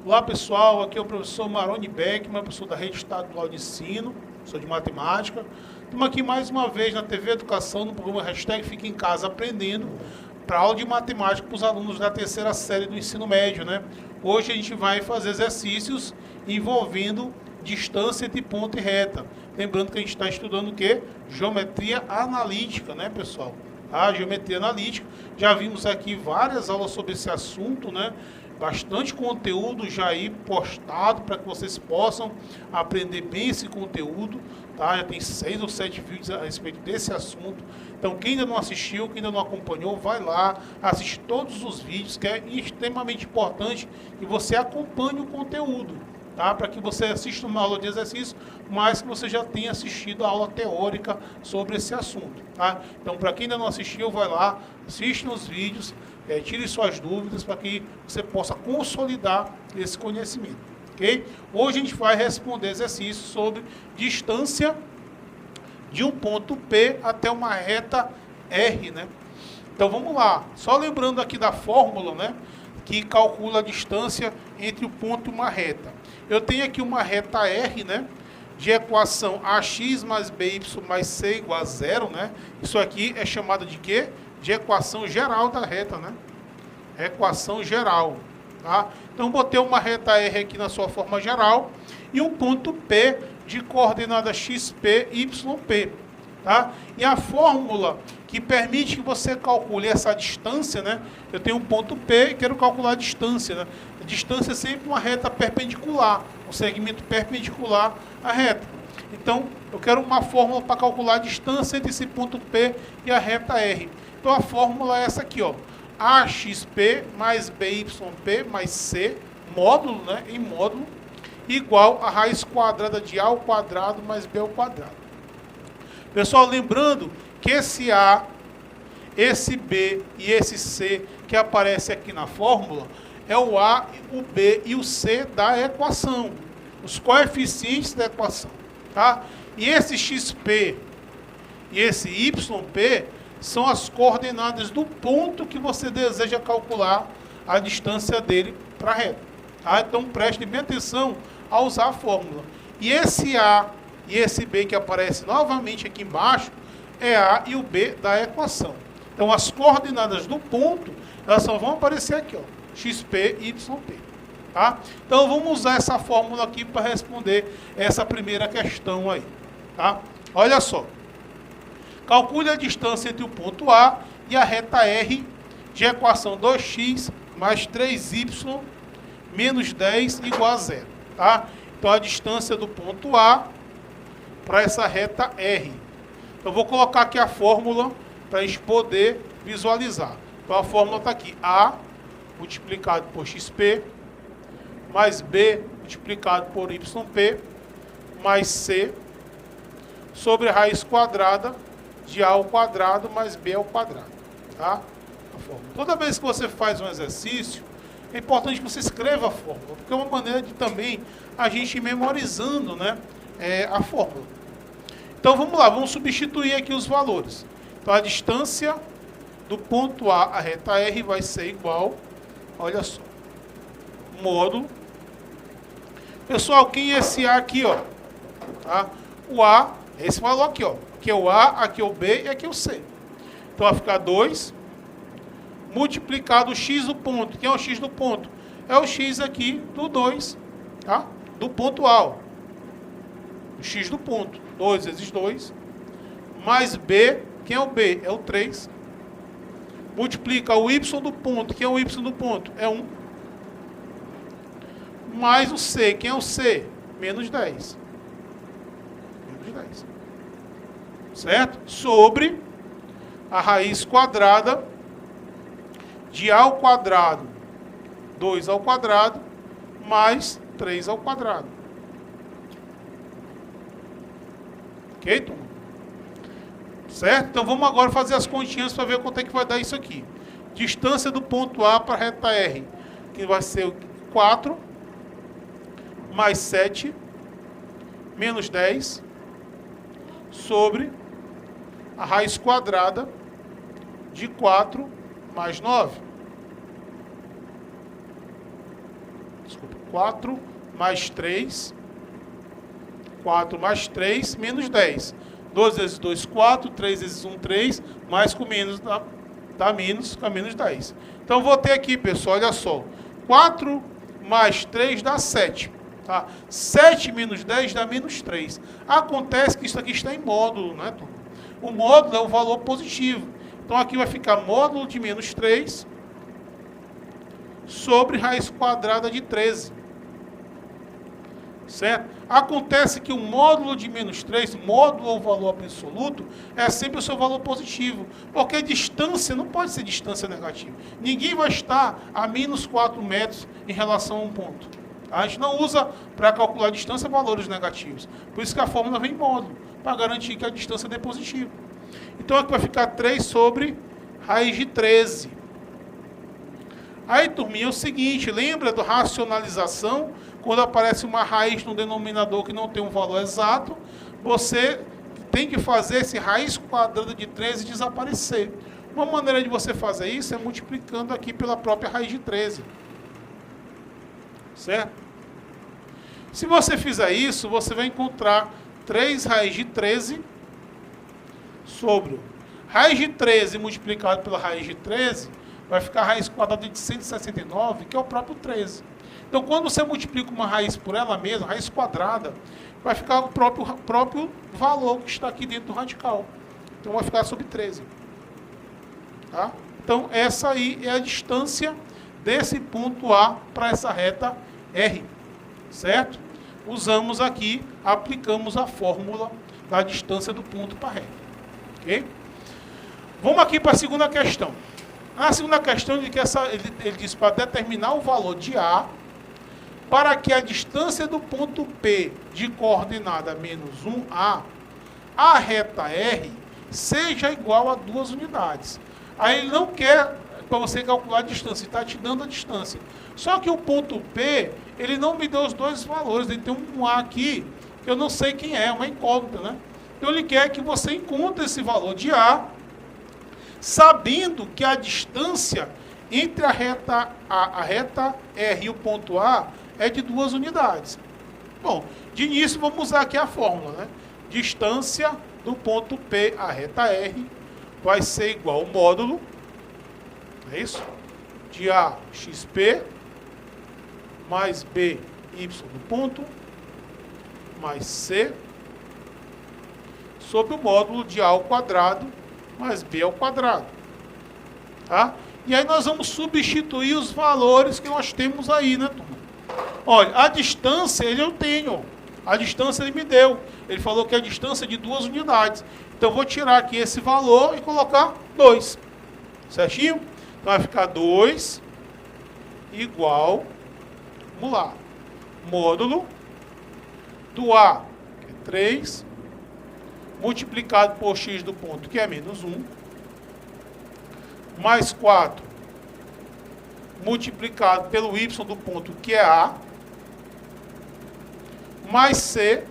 Olá pessoal, aqui é o professor Maroni Beckman, professor da Rede Estadual de Ensino, professor de Matemática. Estamos aqui mais uma vez na TV Educação, no programa Hashtag Fica em Casa Aprendendo, para aula de matemática para os alunos da terceira série do ensino médio, né? Hoje a gente vai fazer exercícios envolvendo distância entre ponto e reta. Lembrando que a gente está estudando o quê? Geometria analítica, né, pessoal? A geometria analítica. Já vimos aqui várias aulas sobre esse assunto, né? Bastante conteúdo já aí postado para que vocês possam aprender bem esse conteúdo, tá? Já tem 6 ou 7 vídeos a respeito desse assunto. Então, quem ainda não assistiu, quem ainda não acompanhou, vai lá, assiste todos os vídeos, que é extremamente importante que você acompanhe o conteúdo, tá? Para que você assista uma aula de exercício, mas que você já tenha assistido a aula teórica sobre esse assunto, tá? Então, para quem ainda não assistiu, vai lá, assiste os vídeos, tire suas dúvidas para que você possa consolidar esse conhecimento, ok? Hoje a gente vai responder exercícios sobre distância de um ponto P até uma reta R, né? Então vamos lá, só lembrando aqui da fórmula, né, que calcula a distância entre o ponto e uma reta. Eu tenho aqui uma reta R, né, de equação ax mais by mais c igual a zero, né? Isso aqui é chamado de quê? De equação geral da reta, né? Equação geral, tá? Então, botei uma reta R aqui na sua forma geral e um ponto P de coordenada xp, yp, tá? E a fórmula que permite que você calcule essa distância, né? Eu tenho um ponto P e quero calcular a distância, né? A distância é sempre uma reta perpendicular, um segmento perpendicular à reta. Então, eu quero uma fórmula para calcular a distância entre esse ponto P e a reta R. Então, a fórmula é essa aqui, ó. AXP mais BYP mais C, módulo, né, em módulo, igual a raiz quadrada de A ao quadrado mais B ao quadrado. Pessoal, lembrando que esse A, esse B e esse C que aparece aqui na fórmula é o A, o B e o C da equação, os coeficientes da equação, tá? E esse XP e esse YP são as coordenadas do ponto que você deseja calcular a distância dele para a reta, tá? Então preste bem atenção ao usar a fórmula. E esse A e esse B que aparece novamente aqui embaixo é A e o B da equação. Então as coordenadas do ponto, elas só vão aparecer aqui, ó, XP e YP, tá? Então vamos usar essa fórmula aqui para responder essa primeira questão aí, tá? Olha só. Calcule a distância entre o ponto A e a reta R de equação 2x mais 3y menos 10 igual a zero, tá? Então, a distância do ponto A para essa reta R. Então, vou colocar aqui a fórmula para a gente poder visualizar. Então, a fórmula está aqui. A multiplicado por xp mais B multiplicado por yp mais C sobre a raiz quadrada de A ao quadrado mais B ao quadrado, tá? A fórmula. Toda vez que você faz um exercício, é importante que você escreva a fórmula, porque é uma maneira de também a gente ir memorizando, né, a fórmula. Então vamos lá, vamos substituir aqui os valores. Então a distância do ponto A à reta R vai ser igual, olha só, módulo. Pessoal, quem é esse A aqui, ó? Tá? O A, esse valor aqui, ó. Aqui é o A, aqui é o B e aqui é o C. Então vai ficar 2 multiplicado o x do ponto. Quem é o x do ponto? É o x aqui do 2, tá? Do ponto A. Ó. O x do ponto. 2 vezes 2. Mais B. Quem é o B? É o 3. Multiplica o y do ponto. Quem é o y do ponto? É 1. Mais o C. Quem é o C? Menos 10. Menos 10. Certo? Sobre a raiz quadrada de A ao quadrado, 2 ao quadrado, mais 3 ao quadrado. Ok, turma? Certo? Então vamos agora fazer as continhas para ver quanto é que vai dar isso aqui. Distância do ponto A para a reta R, que vai ser 4 mais 7 menos 10 sobre a raiz quadrada de 4 mais 9. Desculpa, 4 mais 3. 4 mais 3, menos 10. 2 vezes 2, 4. 3 vezes 1, 3. Mais com menos, dá menos, fica menos 10. Então, vou ter aqui, pessoal, olha só. 4 mais 3 dá 7. Tá? 7 menos 10 dá menos 3. Acontece que isso aqui está em módulo, né, turma? O módulo é o valor positivo. Então, aqui vai ficar módulo de menos 3 sobre raiz quadrada de 13. Certo? Acontece que o módulo de menos 3, módulo ou valor absoluto, é sempre o seu valor positivo. Porque a distância não pode ser distância negativa. Ninguém vai estar a menos 4 metros em relação a um ponto. A gente não usa para calcular a distância valores negativos. Por isso que a fórmula vem em módulo, para garantir que a distância dê positivo. Então aqui vai ficar 3 sobre raiz de 13. Aí, turminha, é o seguinte, lembra da racionalização? Quando aparece uma raiz no denominador que não tem um valor exato, você tem que fazer esse raiz quadrada de 13 desaparecer. Uma maneira de você fazer isso é multiplicando aqui pela própria raiz de 13. Certo? Se você fizer isso, você vai encontrar 3 raiz de 13 sobre raiz de 13 multiplicado pela raiz de 13, vai ficar a raiz quadrada de 169, que é o próprio 13. Então, quando você multiplica uma raiz por ela mesma, raiz quadrada, vai ficar o próprio valor que está aqui dentro do radical. Então, vai ficar sobre 13. Tá? Então, essa aí é a distância desse ponto A para essa reta R. Certo? Usamos aqui, aplicamos a fórmula da distância do ponto para a reta. Ok? Vamos aqui para a segunda questão. Na segunda questão, ele diz para determinar o valor de A para que a distância do ponto P de coordenada menos 1A, a reta R, seja igual a 2 unidades. Aí ele não quer para você calcular a distância, ele está te dando a distância. Só que o ponto P, ele não me deu os dois valores, ele tem um A aqui, que eu não sei quem é uma incógnita, né? Então ele quer que você encontre esse valor de A, sabendo que a distância entre a reta R e o ponto A é de 2 unidades. Bom, de início vamos usar aqui a fórmula, né? Distância do ponto P à reta R vai ser igual ao módulo, é isso? De A xp mais B y do ponto mais C sobre o módulo de A ao quadrado mais B ao quadrado. Tá? E aí nós vamos substituir os valores que nós temos aí, né, turma? Olha, a distância eu tenho. A distância ele me deu. Ele falou que a distância é de 2 unidades. Então eu vou tirar aqui esse valor e colocar 2. Certinho? Então vai ficar 2 igual, vamos lá, módulo do A, que é 3, multiplicado por x do ponto, que é menos 1, mais 4, multiplicado pelo y do ponto, que é A, mais C,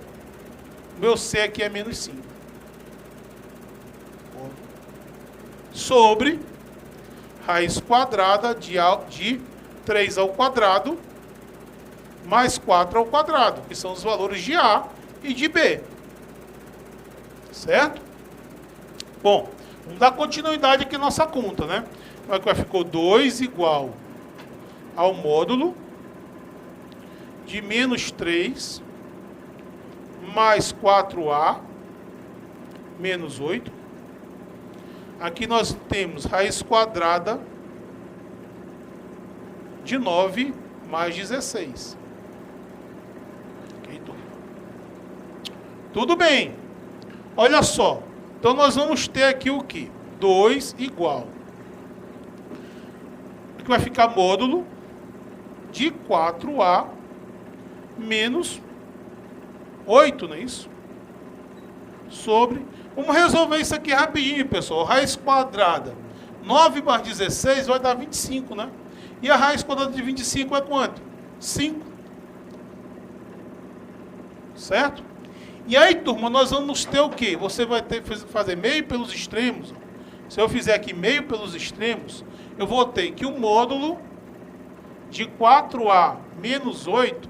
meu C aqui é menos 5. Sobre raiz quadrada de 3 ao quadrado, mais 4 ao quadrado, que são os valores de A e de B. Certo? Bom, vamos dar continuidade aqui à nossa conta, né? Então, ficou 2 igual ao módulo de menos 3 mais 4A menos 8. Aqui nós temos raiz quadrada de 9 mais 16. Okay, tudo bem. Olha só. Então nós vamos ter aqui o que? 2 igual. Aqui vai ficar módulo de 4A menos 8, não é isso? Sobre... Vamos resolver isso aqui rapidinho, pessoal. Raiz quadrada. 9 mais 16 vai dar 25, né? E a raiz quadrada de 25 é quanto? 5. Certo? E aí, turma, nós vamos ter o quê? Você vai ter que fazer meio pelos extremos. Se eu fizer aqui meio pelos extremos, eu vou ter que o módulo de 4A menos 8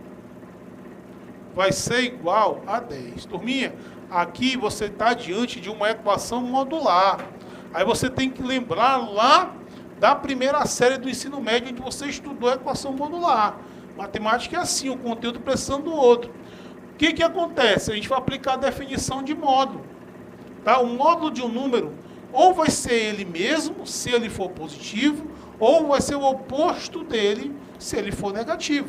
vai ser igual a 10. Turminha, aqui você está diante de uma equação modular. Aí você tem que lembrar lá da primeira série do ensino médio, onde você estudou a equação modular. Matemática é assim, um conteúdo precisando do outro. O que acontece? A gente vai aplicar a definição de módulo. Tá? O módulo de um número, ou vai ser ele mesmo, se ele for positivo, ou vai ser o oposto dele, se ele for negativo.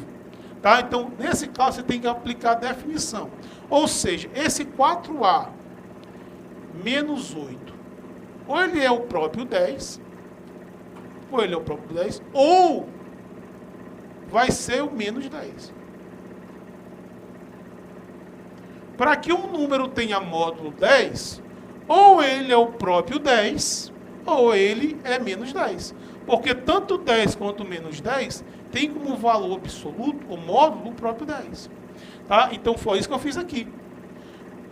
Tá? Então, nesse caso, você tem que aplicar a definição. Ou seja, esse 4A menos 8, ou ele é o próprio 10, ou vai ser o menos 10. Para que um número tenha módulo 10, ou ele é o próprio 10, ou ele é menos 10. Porque tanto 10 quanto menos 10 tem como valor absoluto o módulo o próprio 10. Tá? Então foi isso que eu fiz aqui.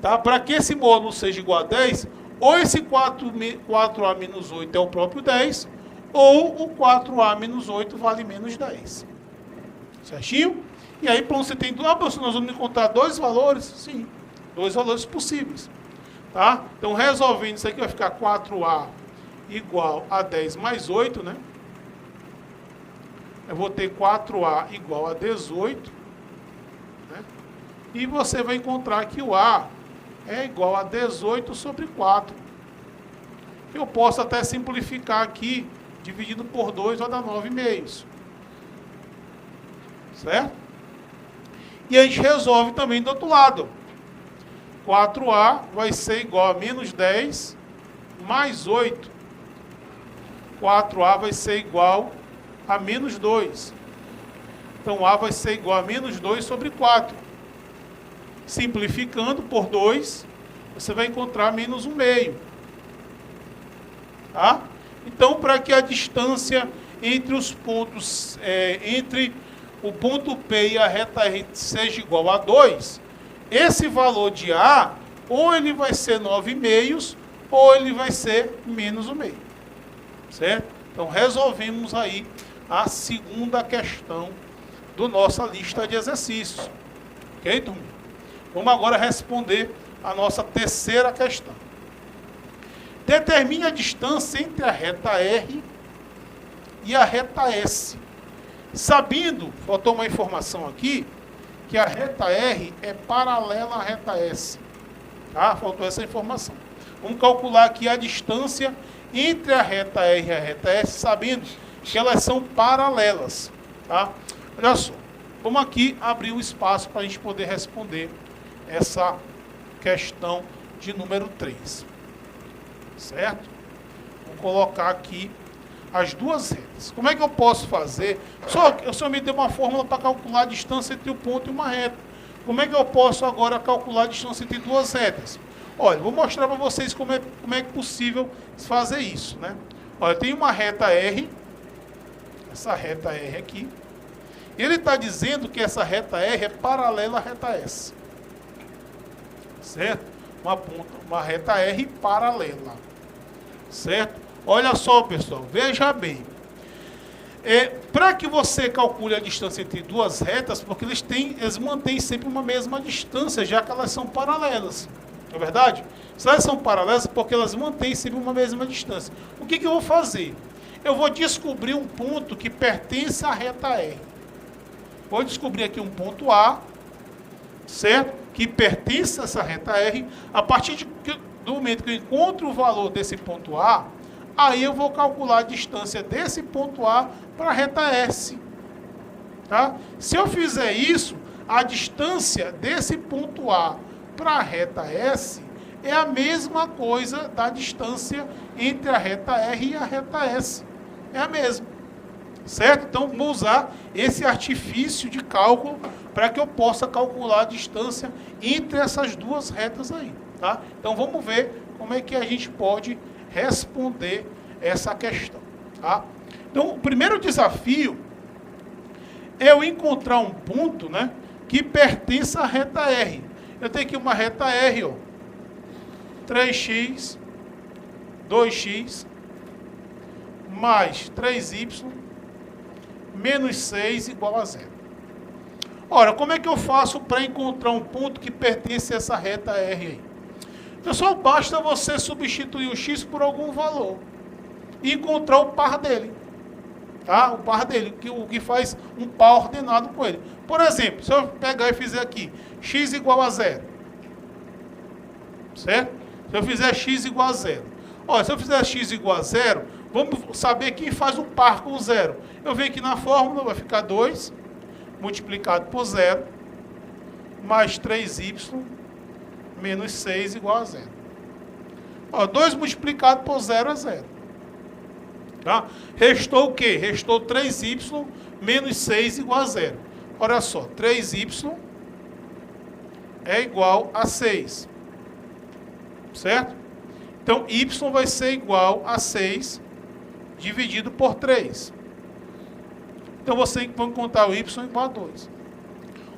Tá? Para que esse módulo seja igual a 10, ou esse 4A menos 8 é o próprio 10, ou o 4A menos 8 vale menos 10. Certinho? E aí, pronto, você tem... professor, nós vamos encontrar dois valores? Sim, dois valores possíveis. Tá? Então, resolvendo isso aqui, vai ficar 4A igual a 10 mais 8, né? Eu vou ter 4A igual a 18. Né? E você vai encontrar que o A é igual a 18 sobre 4. Eu posso até simplificar aqui, dividido por 2 vai dar 9,5. Certo? E a gente resolve também do outro lado. 4A vai ser igual a menos 10 mais 8. 4A vai ser igual a menos 2. Então, A vai ser igual a menos 2 sobre 4. Simplificando por 2, você vai encontrar menos 1/2. Tá? Então, para que a distância entre os pontos, entre o ponto P e a reta R seja igual a 2, esse valor de A, ou ele vai ser 9,5, ou ele vai ser menos 1/2. Certo? Então, resolvemos aí a segunda questão da nossa lista de exercícios. Ok, turma? Vamos agora responder a nossa terceira questão. Determine a distância entre a reta R e a reta S. Sabendo, faltou uma informação aqui, que a reta R é paralela à reta S. Tá? Faltou essa informação. Vamos calcular aqui a distância entre a reta R e a reta S, sabendo que elas são paralelas. Tá? Olha só, vamos aqui abrir um espaço para a gente poder responder essa questão de número 3. Certo? Vou colocar aqui as duas retas. Como é que eu posso fazer? O senhor me deu uma fórmula para calcular a distância entre o ponto e uma reta. Como é que eu posso agora calcular a distância entre duas retas? Olha, vou mostrar para vocês como é possível fazer isso, né? Olha, tem uma reta R, essa reta R aqui. Ele está dizendo que essa reta R é paralela à reta S. Certo? Uma reta R paralela. Certo? Olha só, pessoal, veja bem. Para que você calcule a distância entre duas retas, porque eles mantêm sempre uma mesma distância, já que elas são paralelas. Não é verdade? Se elas são paralelas, porque elas mantêm sempre uma mesma distância. O que eu vou fazer? Eu vou descobrir um ponto que pertence à reta R. Vou descobrir aqui um ponto A, certo? Que pertence a essa reta R. A partir do momento que eu encontro o valor desse ponto A, aí eu vou calcular a distância desse ponto A para a reta S. Tá? Se eu fizer isso, a distância desse ponto A para a reta S é a mesma coisa da distância entre a reta R e a reta S. É a mesma. Certo? Então, vou usar esse artifício de cálculo para que eu possa calcular a distância entre essas duas retas aí. Tá? Então, vamos ver como é que a gente pode responder essa questão. Tá? Então, o primeiro desafio é eu encontrar um ponto, né, que pertence à reta R. eu tenho aqui uma reta R, ó. 3x, 2x, mais 3y, menos 6 igual a 0. Ora, como é que eu faço para encontrar um ponto que pertence a essa reta R aí? Pessoal, basta você substituir o x por algum valor e encontrar o par dele. Tá? O par dele, o que faz um par ordenado com ele. Por exemplo, se eu pegar e fizer aqui x igual a 0. Certo? Se eu fizer x igual a 0. Olha, se eu fizer x igual a 0, vamos saber quem faz um par com o 0. Eu venho aqui na fórmula, vai ficar 2 multiplicado por 0, mais 3y, menos 6 igual a 0. Ó, 2 multiplicado por 0 é 0. Tá? Restou o quê? Restou 3y menos 6 igual a 0. Olha só, 3y é igual a 6. Certo? Então, y vai ser igual a 6 dividido por 3. Então, você vai encontrar o y igual a 2.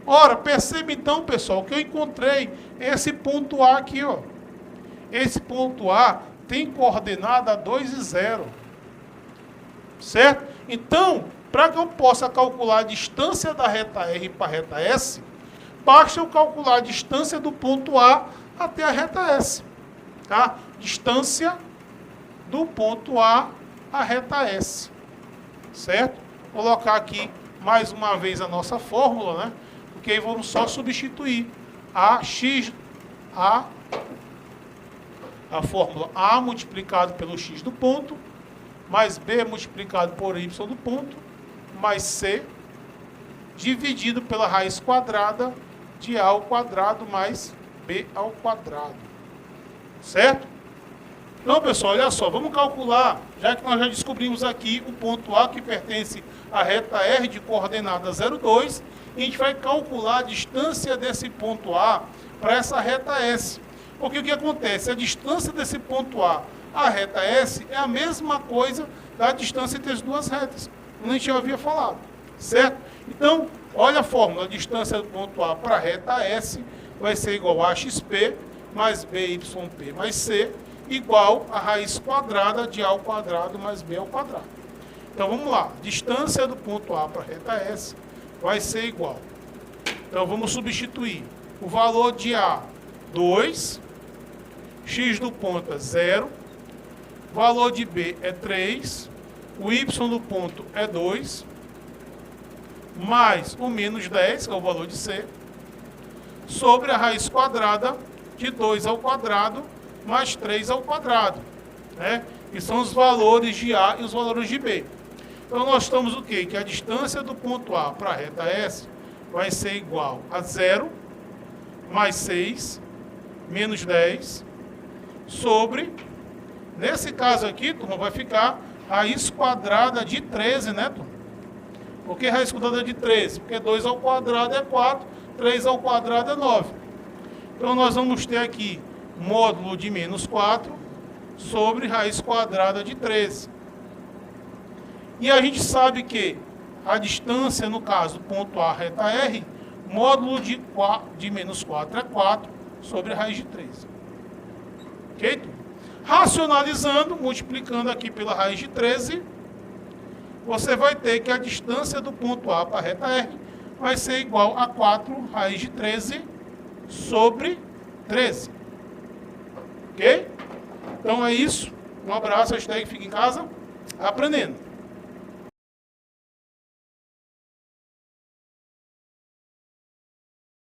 Ora, perceba então, pessoal, que eu encontrei esse ponto A aqui, ó. Esse ponto A tem coordenada 2 e 0. Certo? Então, para que eu possa calcular a distância da reta R para a reta S, basta eu calcular a distância do ponto A até a reta S. Tá? Distância do ponto A à reta S. Certo? Vou colocar aqui mais uma vez a nossa fórmula, né? Porque aí vamos só substituir a fórmula A multiplicado pelo x do ponto, mais B multiplicado por y do ponto, mais C, dividido pela raiz quadrada de A ao quadrado mais B ao quadrado. Certo? Então, pessoal, olha só, vamos calcular, já que nós já descobrimos aqui o ponto A que pertence à reta R de coordenada 0,2, e a gente vai calcular a distância desse ponto A para essa reta S. Porque o que acontece? A distância desse ponto A à reta S é a mesma coisa da distância entre as duas retas, como a gente já havia falado. Certo? Então, olha a fórmula, a distância do ponto A para a reta S vai ser igual a xp mais byp mais c, igual a raiz quadrada de A ao quadrado mais B ao quadrado. Então, vamos lá. Distância do ponto A para a reta S vai ser igual. Então, vamos substituir o valor de A, 2, x do ponto é 0, valor de B é 3, o y do ponto é 2, mais o menos 10, que é o valor de C, sobre a raiz quadrada de 2 ao quadrado mais 3 ao quadrado, né? Que são os valores de A e os valores de B. Então, nós estamos o quê? Que a distância do ponto A para a reta S vai ser igual a 0, mais 6, menos 10, sobre, nesse caso aqui, turma, vai ficar raiz quadrada de 13, né, turma? Por que raiz quadrada de 13? Porque 2 ao quadrado é 4, 3 ao quadrado é 9. Então, nós vamos ter aqui módulo de menos 4 sobre raiz quadrada de 13. E a gente sabe que a distância, no caso, ponto A, reta R, módulo de menos 4 é 4 sobre a raiz de 13. Ok? Racionalizando, multiplicando aqui pela raiz de 13, você vai ter que a distância do ponto A para a reta R vai ser igual a 4 raiz de 13 sobre 13. Ok? Então é isso. Um abraço, hashtag fica em casa aprendendo.